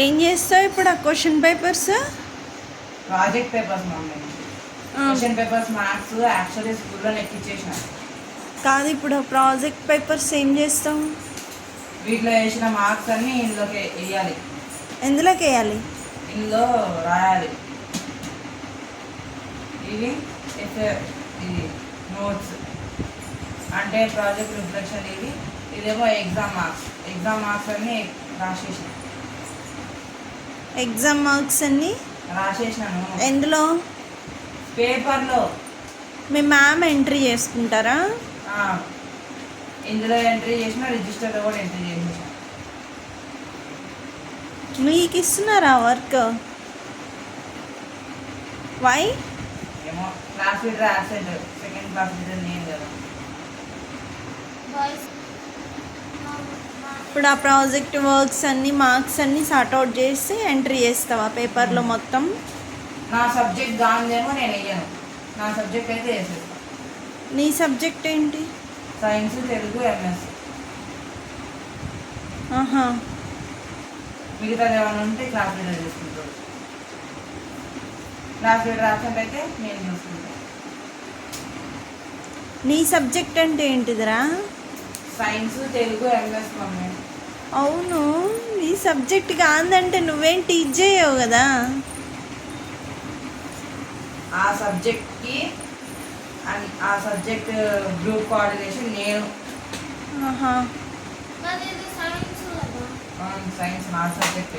ఏం చేస్తావు ఇప్పుడు ఆ question papers? Project papers mummy. Question papers maths actually స్కూల్లో ఎక్కించేసిన. కాదు, ఇప్పుడు ప్రాజెక్ట్ పేపర్స్ ఏం చేస్తావు? వీటిలో వేసిన మార్క్స్ అన్ని ఇందులోకి వేయాలి. ఎందులోకి వేయాలి? ఇందులో రాయాలి. ఇవి ఇది నోట్స్ అంటే ప్రాజెక్ట్ రిఫ్లెక్షన్. ఇదేమో ఎగ్జామ్ మార్క్స్ అన్నీ రాసేసిన. ఎగ్జామ్ మార్క్స్ అన్నీ రాసేసినాను. ఎందులో? పేపర్లో. మీ మ్యామ్ ఎంట్రీ చేసుకుంటారా? ఇందులో ఎంట్రీ చేసిన, రిజిస్టర్లో కూడా ఎంట్రీ చేసేసిన. మీకు ఇస్తున్నారా వర్క్? వై? ఏమో class leader absent. Second class leader నేను కదా. ఇప్పుడు ఆ ప్రాజెక్ట్ వర్క్స్ అన్నీ మార్క్స్ అన్నీ సార్ట్అవుట్ చేసి ఎంట్రీ చేస్తావా పేపర్లో మొత్తం? నా సబ్జెక్ట్ దానిదేమో నేను వేయను. నా సబ్జెక్ట్ అయితే వేసేస్తాను. నీ సబ్జెక్ట్ ఏంటి? Science, Telugu, MS. ఆహా. మిగతాది ఏమైనా ఉంటే క్లాస్ లీడర్ చూసుకుంటాడు. క్లాస్ లీడర్ యాబ్సెంట్ అయితే నేను చూసుకుంటాను. నీ సబ్జెక్ట్ అంటే ఏంటిదిరా? Science, Telugu, MS mummy. అవును, నీ సబ్జెక్ట్ కాదంటే నువ్వేం టీచ్ చేయవు కదా. ఆ సబ్జెక్ట్కి ఆ సబ్జెక్ట్ గ్రూప్ కోఆర్డినేషన్ నేను. ఆహా. సైన్స్ నా సబ్జెక్ట్.